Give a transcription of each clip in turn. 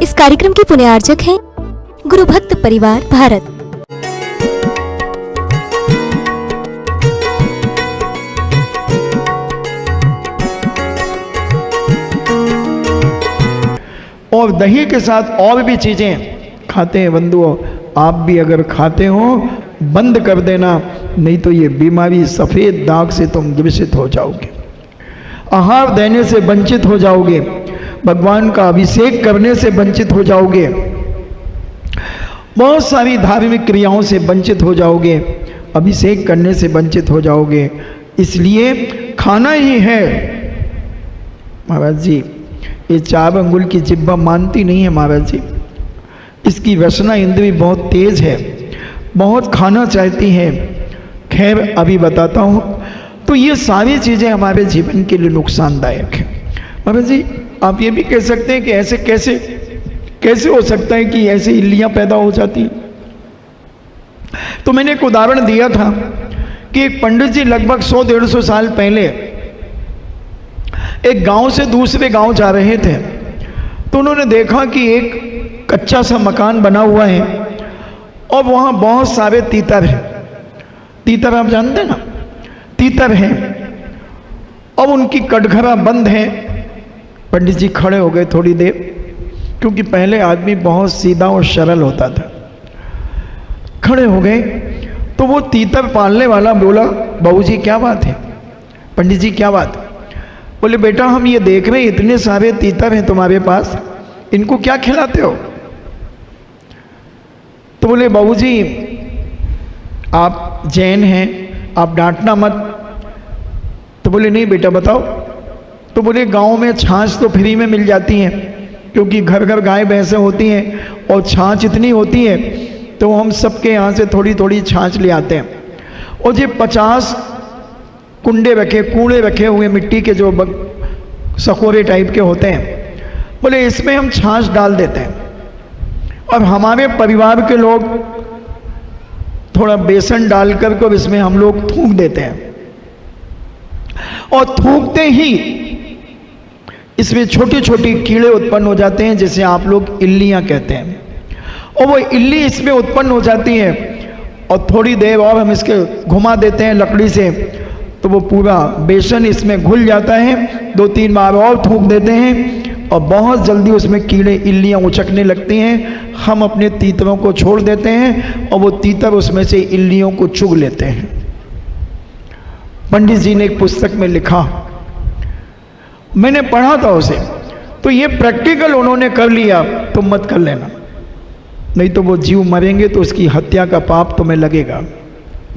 इस कार्यक्रम के पुण्यार्चक हैं गुरु भक्त परिवार भारत। और दही के साथ और भी चीज़ें खाते हैं बंधुओं, आप भी अगर खाते हो बंद कर देना, नहीं तो ये बीमारी सफ़ेद दाग से तुम ग्रसित हो जाओगे, आहार देने से वंचित हो जाओगे, भगवान का अभिषेक करने से वंचित हो जाओगे, बहुत सारी धार्मिक क्रियाओं से वंचित हो जाओगे, अभिषेक करने से वंचित हो जाओगे। इसलिए खाना ही है। महाराज जी ये 4 अंगुल की जिह्वा मानती नहीं है महाराज जी, इसकी रसना इंद्री बहुत तेज है, बहुत खाना चाहती है। खैर अभी बताता हूँ। तो ये सारी चीज़ें हमारे जीवन के लिए नुकसानदायक है। महाराज जी आप ये भी कह सकते हैं कि ऐसे कैसे हो सकता है कि ऐसे इल्लियाँ पैदा हो जाती हैं। तो मैंने एक उदाहरण दिया था कि एक पंडित जी लगभग 100-150 साल पहले एक गांव से दूसरे गांव जा रहे थे, तो उन्होंने देखा कि एक कच्चा सा मकान बना हुआ है और वहाँ बहुत सारे तीतर हैं। तीतर आप जानते हैं ना, तीतर हैं, अब उनकी कटघरा बंद है। पंडित जी खड़े हो गए थोड़ी देर, क्योंकि पहले आदमी बहुत सीधा और सरल होता था। खड़े हो गए तो वो तीतर पालने वाला बोला, बहू जी क्या बात है? पंडित जी क्या बात है? बोले बेटा हम ये देख रहे हैं इतने सारे तीतर हैं तुम्हारे पास, इनको क्या खिलाते हो? तो बोले बहू जी आप जैन हैं, आप डांटना मत। तो बोले नहीं बेटा बताओ। तो बोले गांव में छाछ तो फ्री में मिल जाती है, क्योंकि घर घर गाय भैंसें होती हैं और छाछ इतनी होती है तो हम सबके यहाँ से थोड़ी थोड़ी छाछ ले आते हैं। और ये 50 कुंडे रखे, कूड़े रखे हुए मिट्टी के जो सकोरे टाइप के होते हैं, बोले इसमें हम छाछ डाल देते हैं और हमारे परिवार के लोग थोड़ा बेसन डाल कर इसमें हम लोग थूक देते हैं और थूकते ही इसमें छोटे छोटे कीड़े उत्पन्न हो जाते हैं, जिसे आप लोग इल्लियाँ कहते हैं। और वो इल्ली इसमें उत्पन्न हो जाती है और थोड़ी देर और हम इसके घुमा देते हैं लकड़ी से, तो वो पूरा बेसन इसमें घुल जाता है। 2-3 बार और थूक देते हैं और बहुत जल्दी उसमें कीड़े इल्लियाँ उचकने लगती हैं। हम अपने तीतरों को छोड़ देते हैं और वो तीतर उसमें से इल्लियों को चुग लेते हैं। पंडित जी ने एक पुस्तक में लिखा, मैंने पढ़ा था उसे, तो ये प्रैक्टिकल उन्होंने कर लिया, तुम मत कर लेना, नहीं तो वो जीव मरेंगे तो उसकी हत्या का पाप तुम्हें लगेगा।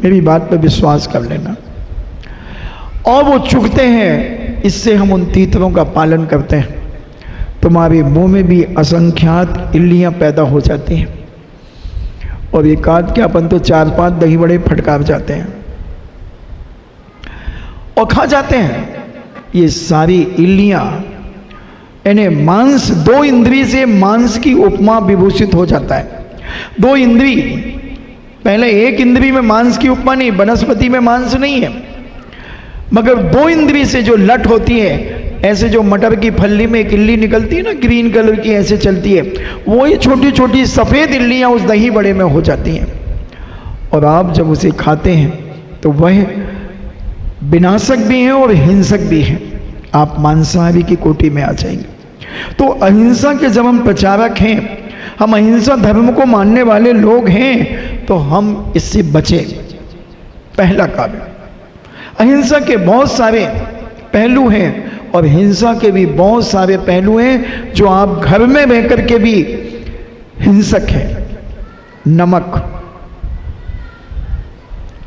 मेरी बात पर विश्वास कर लेना। और वो चुगते हैं, इससे हम उन तीतरों का पालन करते हैं। तुम्हारे मुंह में भी असंख्यात इल्लियाँ पैदा हो जाती हैं और एक आध क्या अपन तो 4-5 दही बड़े फटकार जाते हैं और खा जाते हैं। ये सारी इल्लियाँ यानी मांस, 2 इंद्री से मांस की उपमा विभूषित हो जाता है। 2 इंद्री, पहले एक इंद्री में मांस की उपमा नहीं, वनस्पति में मांस नहीं है, मगर 2 इंद्री से जो लट होती है, ऐसे जो मटर की फल्ली में एक इल्ली निकलती है ना ग्रीन कलर की, ऐसे चलती है, वही छोटी छोटी सफ़ेद इल्लियाँ उस दही बड़े में हो जाती हैं। और आप जब उसे खाते हैं तो वह विनाशक भी हैं और हिंसक भी हैं, आप मांसाहारी की कोटि में आ जाएंगे। तो अहिंसा के जब हम प्रचारक हैं, हम अहिंसा धर्म को मानने वाले लोग हैं, तो हम इससे बचें। पहला कार्य, अहिंसा के बहुत सारे पहलू हैं और हिंसा के भी बहुत सारे पहलू हैं जो आप घर में रह कर के भी हिंसक हैं। नमक,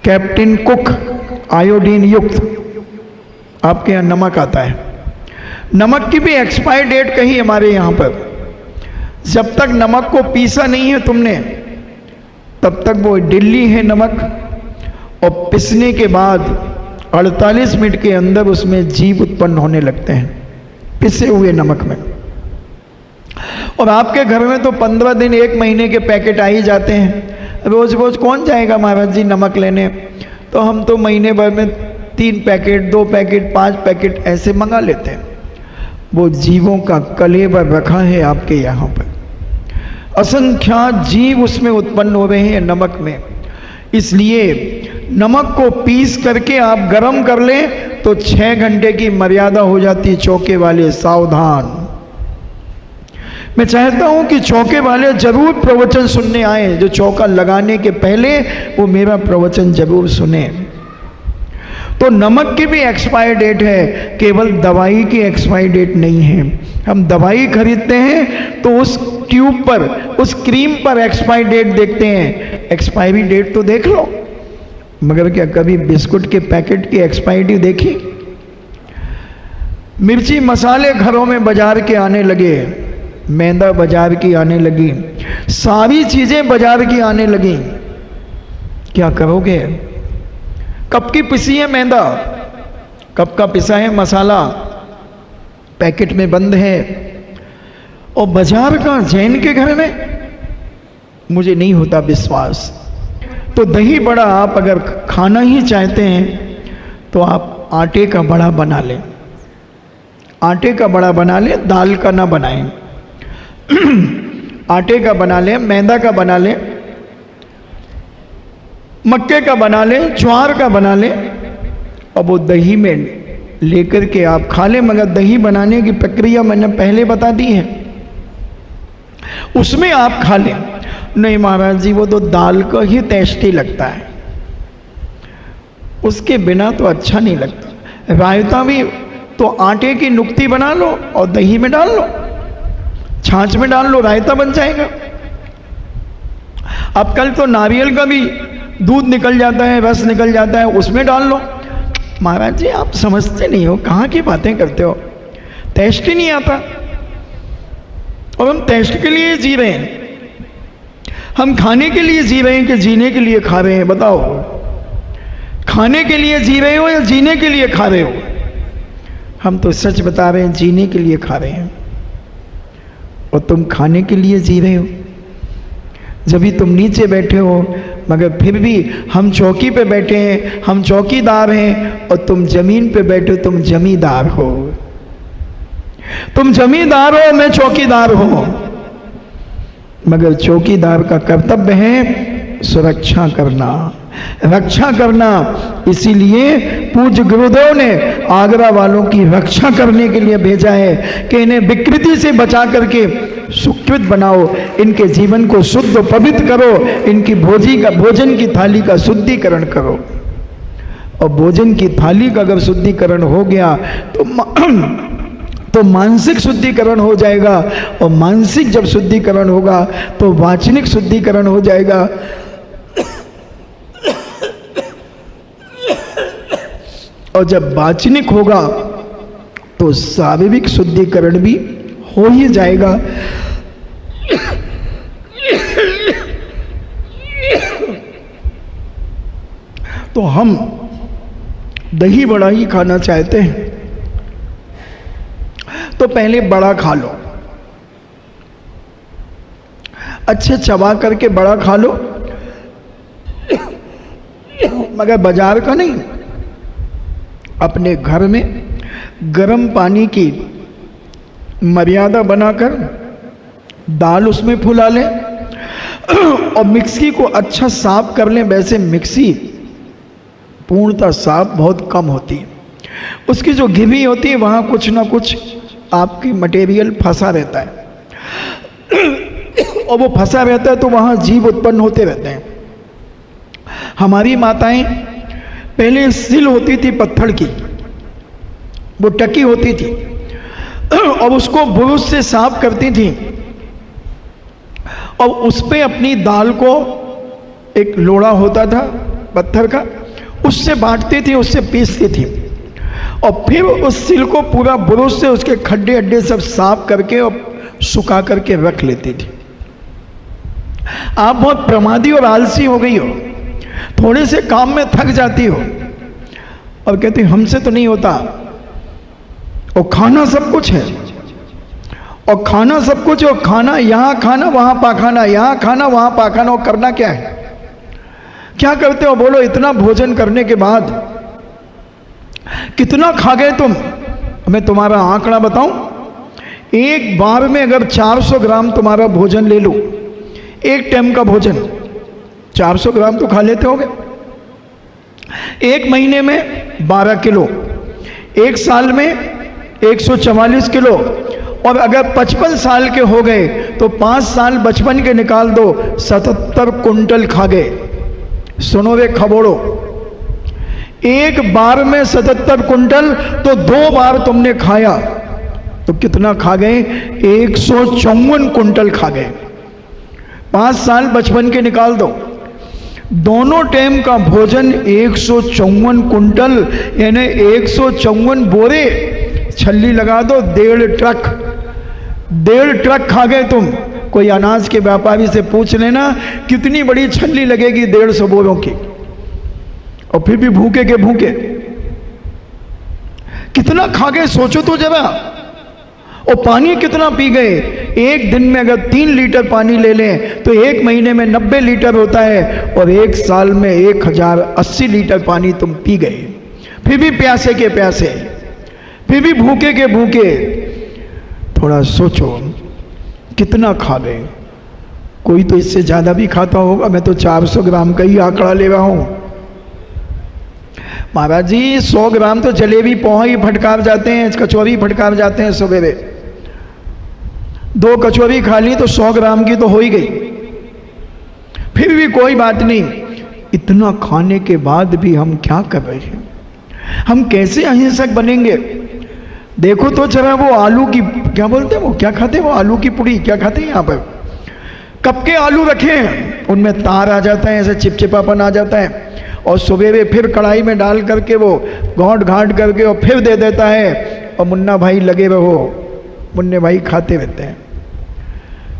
कैप्टन कुक आयोडीन युक्त, आपके यहाँ नमक आता है। नमक की भी एक्सपायर डेट कही हमारे यहाँ पर, जब तक नमक को पीसा नहीं है तुमने तब तक वो डिल्ली है नमक, और पिसने के बाद 48 मिनट के अंदर उसमें जीव उत्पन्न होने लगते हैं पिसे हुए नमक में। और आपके घर में तो 15 दिन 1 महीने के पैकेट आ ही जाते हैं। रोज रोज कौन जाएगा महाराज जी नमक लेने, तो हम तो महीने भर में 3 पैकेट, 2 पैकेट, 5 पैकेट ऐसे मंगा लेते हैं। वो जीवों का कलेवर रखा है आपके यहाँ पर। असंख्यात जीव उसमें उत्पन्न हो रहे हैं नमक में। इसलिए नमक को पीस करके आप गर्म कर लें तो 6 घंटे की मर्यादा हो जाती है। चौके वाले सावधान। मैं चाहता हूं कि चौके वाले जरूर प्रवचन सुनने आए। जो चौका लगाने के पहले वो मेरा प्रवचन जरूर सुने। तो नमक की भी एक्सपायर डेट है, केवल दवाई की एक्सपायर डेट नहीं है। हम दवाई खरीदते हैं तो उस ट्यूब पर, उस क्रीम पर एक्सपायर डेट देखते हैं। एक्सपायरी डेट तो देख लो, मगर क्या कभी बिस्कुट के पैकेट की एक्सपायरी डेट देखी? मिर्ची मसाले घरों में बाजार के आने लगे, मैदा बाजार की आने लगी, सारी चीजें बाजार की आने लगी। क्या करोगे? कब की पिसी है मैदा, कब का पिसा है मसाला, पैकेट में बंद है, और बाजार का जैन के घर में? मुझे नहीं होता विश्वास। तो दही बड़ा आप अगर खाना ही चाहते हैं तो आप आटे का बड़ा बना लें। आटे का बड़ा बना लें, दाल का ना बनाएं। आटे का बना लें, मैदा का बना लें, मक्के का बना लें, ज्वार का बना लें, और वो दही में लेकर के आप खा लें। मगर दही बनाने की प्रक्रिया मैंने पहले बता दी है, उसमें आप खा लें। नहीं महाराज जी, वो तो दाल का ही टेस्टी लगता है, उसके बिना तो अच्छा नहीं लगता। रायता भी तो आटे की नुक्ती बना लो और दही में डाल लो, छाछ में डाल लो, रायता बन जाएगा। अब कल तो नारियल का भी दूध निकल जाता है, रस निकल जाता है, उसमें डाल लो। महाराज जी आप समझते नहीं हो, कहाँ की बातें करते हो, टेस्ट ही नहीं आता। और हम टेस्ट के लिए जी रहे हैं, हम खाने के लिए जी रहे हैं कि जीने के लिए खा रहे हैं? बताओ, खाने के लिए जी रहे हो या जीने के लिए खा रहे हो? हम तो सच बता रहे हैं, जीने के लिए खा रहे हैं, और तुम खाने के लिए जी रहे हो। जब भी तुम नीचे बैठे हो, मगर फिर भी हम चौकी पे बैठे हैं, हम चौकीदार हैं, और तुम जमीन पे बैठे हो, तुम जमींदार हो। तुम जमींदार हो, मैं चौकीदार हूं। मगर चौकीदार का कर्तव्य है सुरक्षा करना, रक्षा करना। इसीलिए पूज्य गुरुदेव ने आगरा वालों की रक्षा करने के लिए भेजा है कि इन्हें विकृति से बचा करके सुकृत बनाओ, इनके जीवन को शुद्ध पवित्र करो, इनकी भोजन की थाली का शुद्धिकरण करो। और भोजन की थाली का अगर शुद्धिकरण हो गया तो मानसिक शुद्धिकरण हो जाएगा, और मानसिक जब शुद्धिकरण होगा तो वाचनिक शुद्धिकरण हो जाएगा, और जब वाचनिक होगा तो शारीरिक शुद्धिकरण भी हो ही जाएगा। तो हम दही बड़ा ही खाना चाहते हैं तो पहले बड़ा खा लो, अच्छे चबा करके बड़ा खा लो, मगर बाजार का नहीं। अपने घर में गर्म पानी की मर्यादा बनाकर दाल उसमें फुला लें और मिक्सी को अच्छा साफ कर लें। वैसे मिक्सी पूर्णतः साफ बहुत कम होती है, उसकी जो घिमी होती है वहाँ कुछ ना कुछ आपकी मटेरियल फंसा रहता है और वो फंसा रहता है तो वहाँ जीव उत्पन्न होते रहते हैं। हमारी माताएं पहले सिल होती थी पत्थर की, वो टकी होती थी और उसको बुरुश से साफ करती थी और उस पे अपनी दाल को, एक लोड़ा होता था पत्थर का, उससे बांटती थी, उससे पीसती थी और फिर उस सिल को पूरा बुरुश से उसके खड्डे अड्डे सब साफ करके और सुखा करके रख लेती थी। आप बहुत प्रमादी और आलसी हो गई हो, थोड़े से काम में थक जाती हो और कहती हमसे तो नहीं होता। और खाना सब कुछ है, और खाना सब कुछ, और खाना यहाँ खाना वहाँ पाखाना, यहाँ खाना वहाँ पाखाना, और करना क्या है? क्या करते हो बोलो? इतना भोजन करने के बाद कितना खा गए तुम? मैं तुम्हारा आंकड़ा बताऊं, एक बार में अगर 400 ग्राम तुम्हारा भोजन ले लो एक टाइम का भोजन 400 ग्राम तो खा लेते होगे। एक महीने में 12 किलो, एक साल में 144 किलो, और अगर 55 साल के हो गए तो 5 साल बचपन के निकाल दो, 77 कुंटल खा गए। सुनो रे खबोड़ो, एक बार में 77 कुंटल तो 2 बार तुमने खाया तो कितना खा गए? 154 कुंटल खा गए। 5 साल बचपन के निकाल दो, दोनों टाइम का भोजन 154 कुंटल, यानी 154 बोरे, छल्ली लगा दो 1.5 ट्रक खा गए तुम। कोई अनाज के व्यापारी से पूछ लेना कितनी बड़ी छल्ली लगेगी 150 बोरों की, और फिर भी भूखे के भूखे कितना खा गए सोचो तो जरा। और पानी कितना पी गए? एक दिन में अगर 3 लीटर पानी ले लें तो एक महीने में 90 लीटर होता है, और एक साल में 1080 लीटर पानी तुम पी गए। फिर भी प्यासे के प्यासे, फिर भी भूखे के भूखे। थोड़ा सोचो कितना खा गए। कोई तो इससे ज़्यादा भी खाता होगा, मैं तो 400 ग्राम का ही आंकड़ा ले रहा हूँ। महाराज जी 100 ग्राम तो जलेबी पोहा ही फटकार जाते हैं, कचौरी फटकार जाते हैं सवेरे। 2 कचौरी खा ली तो 100 ग्राम की तो हो ही गई। फिर भी कोई बात नहीं, इतना खाने के बाद भी हम क्या कर रहे हैं? हम कैसे अहिंसक बनेंगे? देखो तो जरा वो आलू की, क्या बोलते हैं वो, क्या खाते हैं वो, आलू की पुड़ी क्या खाते हैं यहाँ पर? कब के आलू रखे हैं, उनमें तार आ जाता है, ऐसे चिपचिपापन आ जाता है, और सवेरे फिर कढ़ाई में डाल करके वो घाट घाट करके और फिर दे देता है, और मुन्ना भाई लगे रहो, मुन्ने भाई खाते रहते हैं।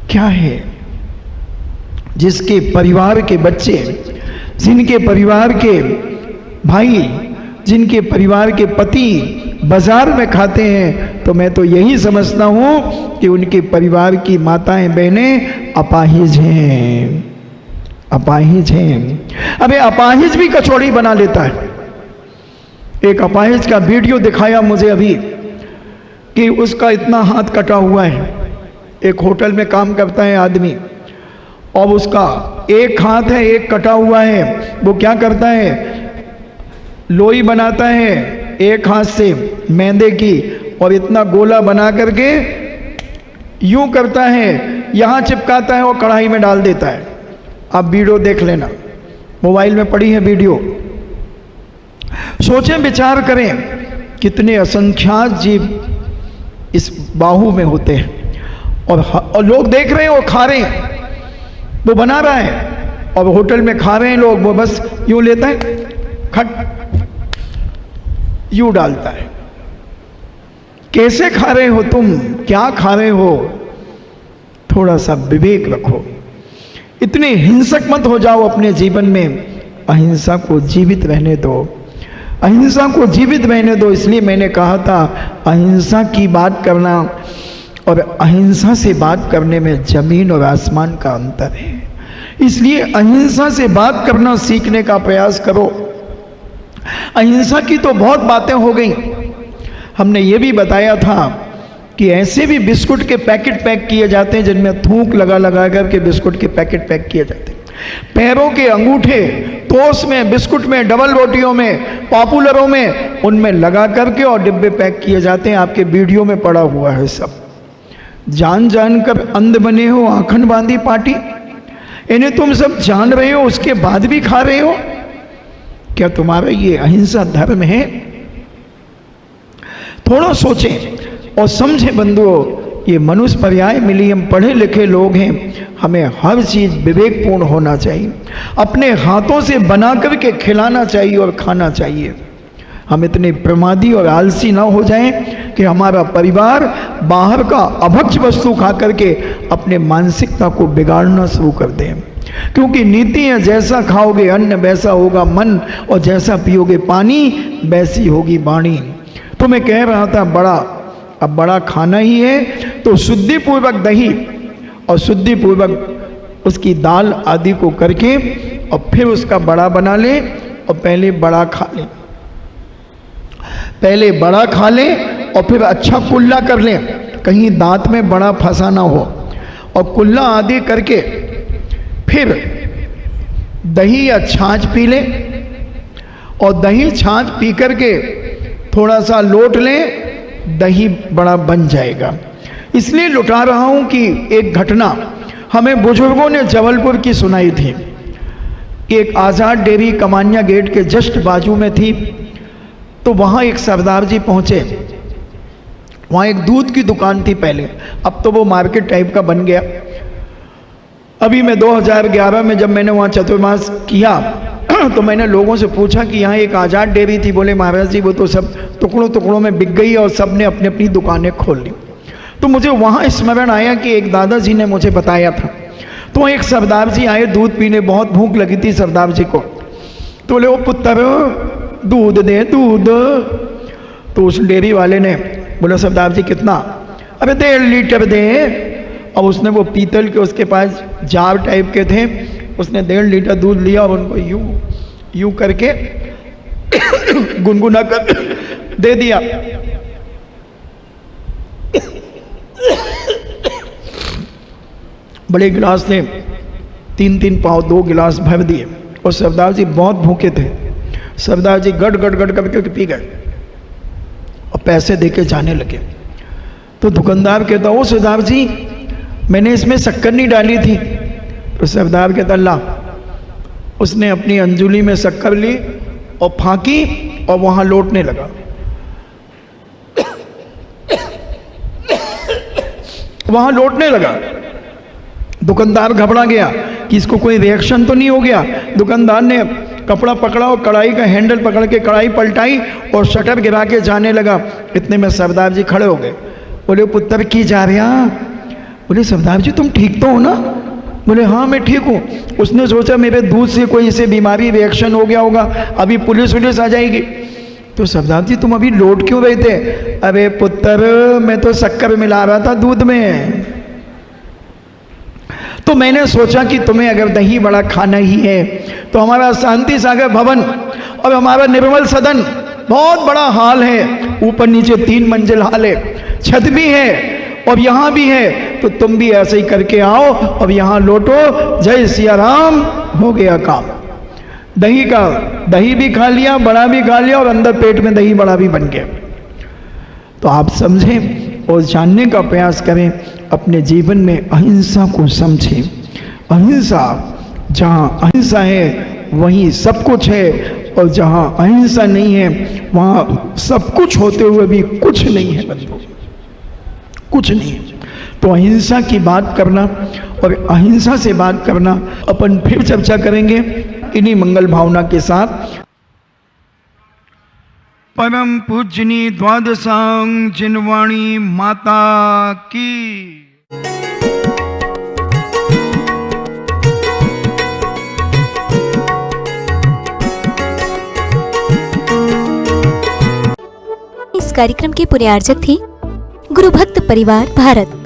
क्या है? जिसके परिवार के बच्चे, जिनके परिवार के भाई, जिनके परिवार के पति बाजार में खाते हैं, तो मैं तो यही समझता हूं कि उनके परिवार की माताएं बहनें अपाहिज हैं, अपाहिज हैं। अबे अपाहिज भी कचौड़ी बना लेता है। एक अपाहिज का वीडियो दिखाया मुझे अभी कि उसका इतना हाथ कटा हुआ है। एक होटल में काम करता है आदमी, और उसका एक हाथ है, एक कटा हुआ है। वो क्या करता है, लोई बनाता है एक हाथ से मैदे की, और इतना गोला बना करके यूं करता है, यहाँ चिपकाता है और कढ़ाई में डाल देता है। आप वीडियो देख लेना, मोबाइल में पड़ी है वीडियो। सोचें, विचार करें, कितने असंख्यात जीव इस बाहु में होते हैं, और लोग देख रहे हैं और खा रहे हैं। वो बना रहा है और होटल में खा रहे हैं लोग, वो बस यूं लेता है, खट यूं डालता है। कैसे खा रहे हो तुम? क्या खा रहे हो? थोड़ा सा विवेक रखो। इतने हिंसक मत हो जाओ अपने जीवन में। अहिंसा को जीवित रहने दो, अहिंसा को जीवित रहने दो। इसलिए मैंने कहा था, अहिंसा की बात करना और अहिंसा से बात करने में जमीन और आसमान का अंतर है। इसलिए अहिंसा से बात करना सीखने का प्रयास करो। अहिंसा की तो बहुत बातें हो गई। हमने ये भी बताया था कि ऐसे भी बिस्कुट के पैकेट पैक किए जाते हैं जिनमें थूक लगा लगा करके बिस्कुट के पैकेट पैक किए जाते हैं। पैरों के अंगूठे टोस्ट में, बिस्कुट में, डबल रोटियों में, पॉपुलरों में, उनमें लगा करके और डिब्बे पैक किए जाते हैं। आपके वीडियो में पड़ा हुआ है सब। जान जान कर अंध बने हो, आंखन बांधी पार्टी। इन्हें तुम सब जान रहे हो, उसके बाद भी खा रहे हो। क्या तुम्हारा ये अहिंसा धर्म है? थोड़ा सोचें और समझें बंधुओं। ये मनुष्य पर्याय मिली, हम पढ़े लिखे लोग हैं, हमें हर चीज़ विवेकपूर्ण होना चाहिए। अपने हाथों से बना करके खिलाना चाहिए और खाना चाहिए। हम इतने प्रमादी और आलसी ना हो जाएं कि हमारा परिवार बाहर का अभक्ष वस्तु खा करके अपने मानसिकता को बिगाड़ना शुरू कर दें। क्योंकि नीति है, जैसा खाओगे अन्न वैसा होगा मन, और जैसा पियोगे पानी वैसी होगी वाणी। तो मैं कह रहा था, अब बड़ा खाना ही है तो शुद्धिपूर्वक दही और शुद्धिपूर्वक उसकी दाल आदि को करके और फिर उसका बड़ा बना ले, और पहले बड़ा खा ले, पहले बड़ा खा ले और फिर अच्छा कुल्ला कर ले, कहीं दांत में बड़ा फंसा ना हो। और कुल्ला आदि करके फिर दही या छाछ पी लें और दही छाछ पी करके थोड़ा सा लौट लें, दही बड़ा बन जाएगा। इसलिए लुटा रहा हूं कि एक घटना हमें बुजुर्गों ने जबलपुर की सुनाई थी। एक आज़ाद डेयरी कमानिया गेट के जस्ट बाजू में थी। तो वहाँ एक सरदार जी पहुँचे। वहाँ एक दूध की दुकान थी पहले, अब तो वो मार्केट टाइप का बन गया। अभी मैं 2011 में जब मैंने वहाँ चतुर्मास किया तो मैंने लोगों से पूछा कि यहाँ एक आज़ाद डेयरी थी। बोले महाराज जी वो तो सब टुकड़ों टुकड़ों में बिक गई और सब ने अपनी अपनी दुकानें खोल ली। तो मुझे वहाँ स्मरण आया कि एक दादाजी ने मुझे बताया था। तो एक सरदार जी आए दूध पीने, बहुत भूख लगी थी सरदार जी को। तो बोले ओ पुत्र दूध दे दूध। तो उस डेयरी वाले ने बोला सरदार जी कितना? अरे 1.5 लीटर दे। अब उसने वो पीतल के उसके पास जार टाइप के थे, उसने 1.5 लीटर दूध लिया और उनको यूं करके गुनगुना कर दे दिया। बड़े गिलास थे, 3-3 पाव 2 गिलास भर दिए और सरदार जी बहुत भूखे थे। सरदार जी गट गट गट करके पी गए और पैसे देके जाने लगे। तो दुकानदार कहता ओ सरदार जी मैंने इसमें शक्कर नहीं डाली थी। तो सरदार कहता ला। उसने अपनी अंजुली में शक्कर ली और फांकी और वहां लौटने लगा। वहां लौटने लगा। दुकानदार घबरा गया कि इसको कोई रिएक्शन तो नहीं हो गया। दुकानदार ने कपड़ा पकड़ा और कढ़ाई का हैंडल पकड़ के कढ़ाई पलटाई और शटर गिरा के जाने लगा। इतने में सरदार जी खड़े हो गए। बोले पुत्र की जा रहा? बोले सरदार जी तुम ठीक तो हो ना? बोले हाँ मैं ठीक हूँ। उसने सोचा मेरे दूध से कोई इसे बीमारी रिएक्शन हो गया होगा, अभी पुलिस वुलिस आ जाएगी। तो सरदार जी तुम अभी लौट क्यों रहे थे? अरे पुत्र मैं तो शक्कर मिला रहा था दूध में। तो मैंने सोचा कि तुम्हें अगर दही बड़ा खाना ही है तो हमारा शांति सागर भवन और हमारा निर्मल सदन बहुत बड़ा हाल है, ऊपर नीचे 3 मंजिल हाल है, छत भी है और यहाँ भी है। तो तुम भी ऐसे ही करके आओ और यहाँ लौटो। जय सिया राम। हो गया काम। दही भी खा लिया, बड़ा भी खा लिया और अंदर पेट में दही बड़ा भी बन गया। तो आप समझें और जानने का प्रयास करें, अपने जीवन में अहिंसा को समझें। अहिंसा, जहाँ अहिंसा है वहीं सब कुछ है और जहाँ अहिंसा नहीं है वहाँ सब कुछ होते हुए भी कुछ नहीं है बंधु, कुछ नहीं है। तो अहिंसा की बात करना और अहिंसा से बात करना अपन फिर चर्चा करेंगे इन्हीं मंगल भावना के साथ। परम पूजनी द्वादशांग जिनवाणी माता की। इस कार्यक्रम के पुण्यार्जक थे गुरु भक्त परिवार भारत।